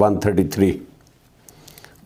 133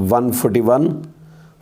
141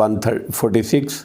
146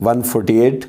148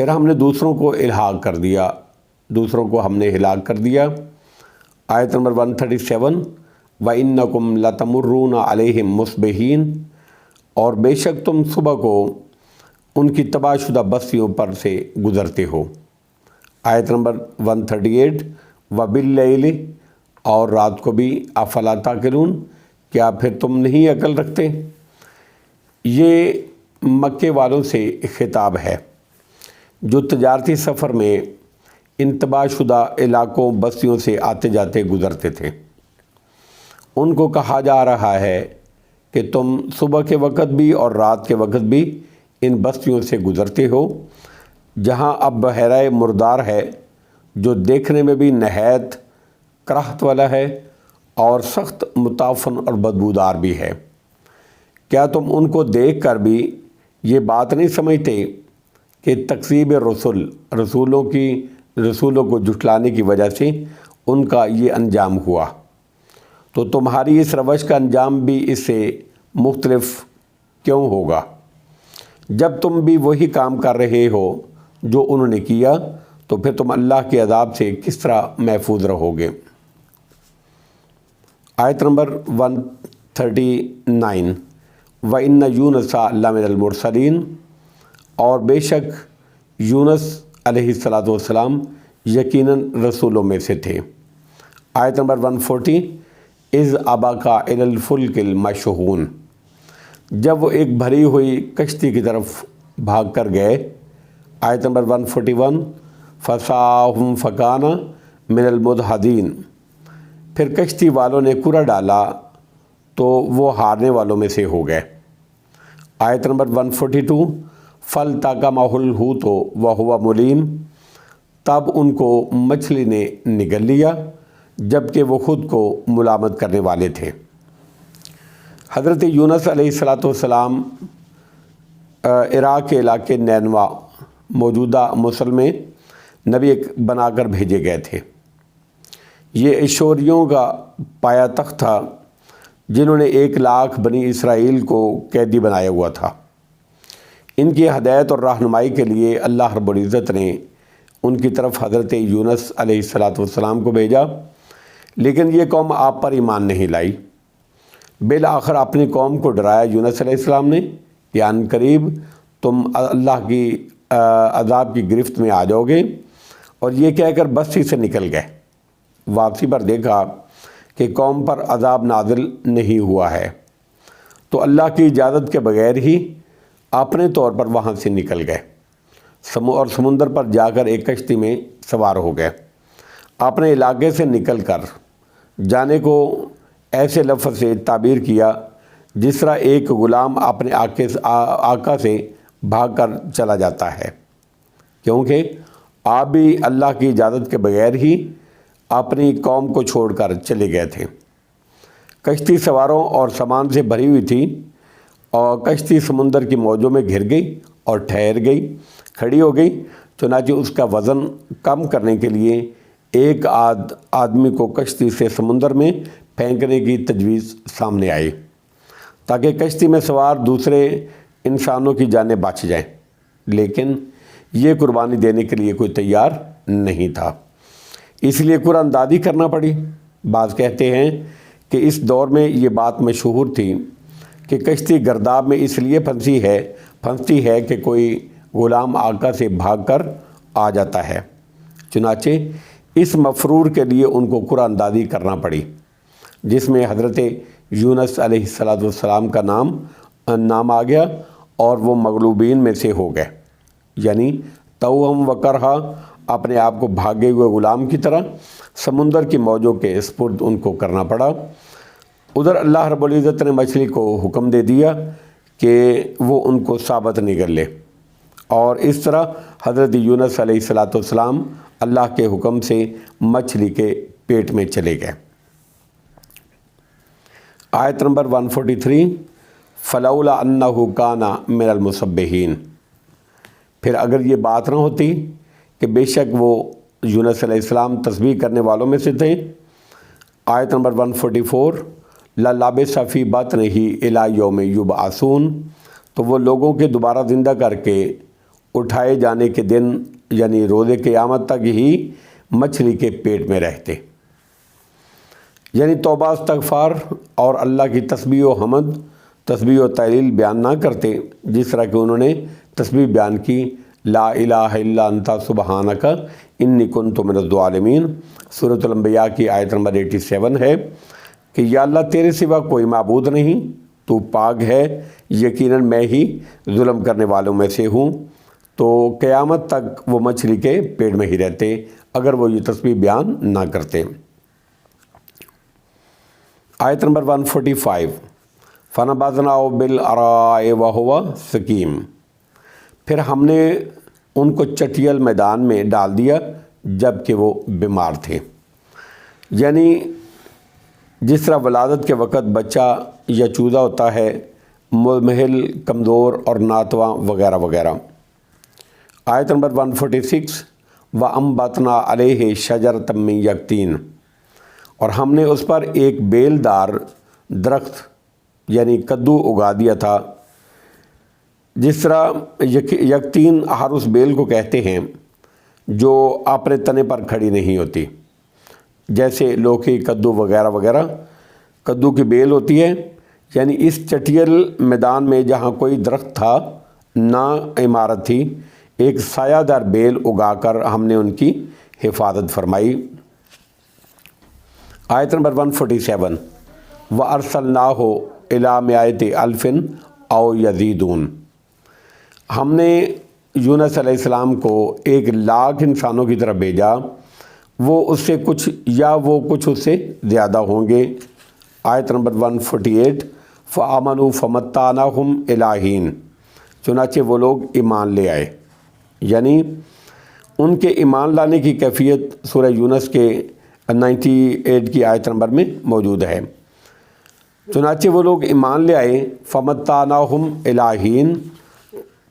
پھر ہم نے دوسروں کو الحاق کر دیا، دوسروں کو ہم نے ہلاک کر دیا۔ آیت نمبر 137 وَإِنَّكُمْ لَتَمُرُّونَ عَلَيْهِمْ مُصْبِحِينَ، اور بے شک تم صبح کو ان کی تباہ شدہ بستیوں پر سے گزرتے ہو۔ آیت نمبر 138 وَبِاللَّيْلِ، اور رات کو بھی افلا تعقلون، کیا پھر تم نہیں عقل رکھتے؟ یہ مکے والوں سے خطاب ہے جو تجارتی سفر میں ان تباہ شدہ علاقوں بستیوں سے آتے جاتے گزرتے تھے۔ ان کو کہا جا رہا ہے کہ تم صبح کے وقت بھی اور رات کے وقت بھی ان بستیوں سے گزرتے ہو، جہاں اب بحیرہ مردار ہے جو دیکھنے میں بھی نہایت کراہت والا ہے اور سخت متعفن اور بدبودار بھی ہے۔ کیا تم ان کو دیکھ کر بھی یہ بات نہیں سمجھتے کہ تکذیب رسولوں کو جھٹلانے کی وجہ سے ان کا یہ انجام ہوا؟ تو تمہاری اس روش کا انجام بھی اس سے مختلف کیوں ہوگا؟ جب تم بھی وہی کام کر رہے ہو جو انہوں نے کیا، تو پھر تم اللہ کے عذاب سے کس طرح محفوظ رہو گے؟ آیت نمبر 139 وَإِنَّ يُونَسَ لَمِنَ الْمُرْسَلِينَ، اور بے شک یونس علیہ السلام یقیناً رسولوں میں سے تھے۔ آیت نمبر 140 اِذْ أَبَقَ إِلَى الْفُلْكِ الْمَشْحُونِ، جب وہ ایک بھری ہوئی کشتی کی طرف بھاگ کر گئے۔ آیت نمبر 141 فَسَاهُمْ فَكَانَ مِنَ الْمُدْحَضِينَ، پھر کشتی والوں نے کرہ ڈالا تو وہ ہارنے والوں میں سے ہو گئے۔ آیت نمبر 142 فَالْتَقَمَهُ الْحُوتُ وَهُوَ مُلِيمٌ، تب ان کو مچھلی نے نگل لیا جبکہ وہ خود کو ملامت کرنے والے تھے۔ حضرت یونس علیہ السلام عراق کے علاقے نینوا موجودہ مصر میں نبی بنا کر بھیجے گئے تھے۔ یہ اشوریوں کا پایا تخت تھا جنہوں نے 1,00,000 بنی اسرائیل کو قیدی بنایا ہوا تھا۔ ان کی ہدایت اور رہنمائی کے لیے اللہ رب العزت نے ان کی طرف حضرت یونس علیہ السلام کو بھیجا، لیکن یہ قوم آپ پر ایمان نہیں لائی۔ بالآخر اپنی قوم کو ڈرایا یونس علیہ السلام نے کہ عن قریب تم اللہ کی عذاب کی گرفت میں آ جاؤ گے، اور یہ کہہ کر بستی سے نکل گئے۔ واپسی پر دیکھا کہ قوم پر عذاب نازل نہیں ہوا ہے، تو اللہ کی اجازت کے بغیر ہی اپنے طور پر وہاں سے نکل گئے اور سمندر پر جا کر ایک کشتی میں سوار ہو گئے۔ اپنے علاقے سے نکل کر جانے کو ایسے لفظ سے تعبیر کیا جس طرح ایک غلام اپنے آقا سے بھاگ کر چلا جاتا ہے، کیونکہ آپ بھی اللہ کی اجازت کے بغیر ہی اپنی قوم کو چھوڑ کر چلے گئے تھے۔ کشتی سواروں اور سامان سے بھری ہوئی تھی اور کشتی سمندر کی موجوں میں گھر گئی اور ٹھہر گئی، کھڑی ہو گئی۔ چنانچہ اس کا وزن کم کرنے کے لیے ایک آدمی کو کشتی سے سمندر میں پھینکنے کی تجویز سامنے آئی تاکہ کشتی میں سوار دوسرے انسانوں کی جانیں بچ جائیں، لیکن یہ قربانی دینے کے لیے کوئی تیار نہیں تھا، اس لیے قرآن دادی کرنا پڑی۔ بعض کہتے ہیں کہ اس دور میں یہ بات مشہور تھی کہ کشتی گرداب میں اس لیے پھنستی ہے کہ کوئی غلام آقا سے بھاگ کر آ جاتا ہے، چنانچہ اس مفرور کے لیے ان کو قرآن دادی کرنا پڑی، جس میں حضرت یونس علیہ السلام کا نام آ گیا اور وہ مغلوبین میں سے ہو گئے، یعنی توہم و کرہا، اپنے آپ کو بھاگے ہوئے غلام کی طرح سمندر کی موجوں کے سپرد ان کو کرنا پڑا۔ ادھر اللہ رب العزت نے مچھلی کو حکم دے دیا کہ وہ ان کو ثابت نگل لے، اور اس طرح حضرت یونس علیہ السلام اللہ کے حکم سے مچھلی کے پیٹ میں چلے گئے۔ آیت نمبر 143 فلولا انہ کان من المسبحین، پھر اگر یہ بات نہ ہوتی کہ بے شک وہ یونس علیہ السلام تسبیح کرنے والوں میں سے تھے۔ آیت نمبر 144 لَلَبِثَ فِی بَطْنِهِ إِلَىٰ يَوْمِ یُبْعَثُونَ، تو وہ لوگوں کے دوبارہ زندہ کر کے اٹھائے جانے کے دن یعنی روز قیامت تک ہی مچھلی کے پیٹ میں رہتے، یعنی توبہ استغفار اور اللہ کی تسبیح و حمد، تسبیح و تحلیل بیان نہ کرتے، جس طرح کہ انہوں نے تسبیح بیان کی لا الہ الا انت سبحانک انی کنت من الظالمین۔ سورۃ الانبیاء کی آیت نمبر 87 ہے کہ یا اللہ تیرے سوا کوئی معبود نہیں، تو پاک ہے، یقیناً میں ہی ظلم کرنے والوں میں سے ہوں۔ تو قیامت تک وہ مچھلی کے پیٹ میں ہی رہتے اگر وہ یہ تسبیح بیان نہ کرتے۔ آیت نمبر 145 فَنَبَذْنَاهُ بِالْعَرَاءِ وَهُوَ سَقِيمٌ، پھر ہم نے ان کو چٹیل میدان میں ڈال دیا جب کہ وہ بیمار تھے، یعنی جس طرح ولادت کے وقت بچہ یا چودہ ہوتا ہے، مضمحل، کمزور اور ناتواں وغیرہ وغیرہ۔ آیت نمبر 146 وَأَنبَتْنَا عَلَيْهِ شَجَرَةً مِّن یقطین، اور ہم نے اس پر ایک بیل دار درخت یعنی کدو اگا دیا تھا، جس طرح یقطین ہر اس بیل کو کہتے ہیں جو اپنے تنے پر کھڑی نہیں ہوتی، جیسے لوکی، کدو وغیرہ وغیرہ، کدو کی بیل ہوتی ہے۔ یعنی اس چٹیل میدان میں جہاں کوئی درخت تھا نہ عمارت تھی، ایک سایہ دار بیل اگا کر ہم نے ان کی حفاظت فرمائی۔ آیت نمبر 147 وَأَرْسَلْنَاهُ إِلَىٰ مِائَةِ أَلْفٍ أَوْ يَزِيدُونَ، ہم نے یونس علیہ السلام کو 1,00,000 انسانوں کی طرف بھیجا، وہ اس سے کچھ یا وہ کچھ اس سے زیادہ ہوں گے۔ آیت نمبر 148 فَآمَنُوا فَمَتَّعْنَاهُمْ إِلَىٰ حِینٍ، چنانچہ وہ لوگ ایمان لے آئے، یعنی ان کے ایمان لانے کی کیفیت سورہ یونس کے 98 کی آیت نمبر میں موجود ہے۔ چنانچہ وہ لوگ ایمان لے آئے، فَمَتَّعْنَاهُمْ إِلَىٰ حِینٍ،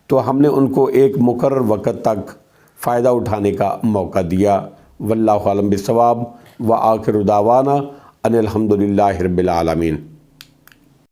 تو ہم نے ان کو ایک مقرر وقت تک فائدہ اٹھانے کا موقع دیا۔ واللہ اعلم بالصواب، وآخر دعوانا ان الحمد للہ رب العالمین۔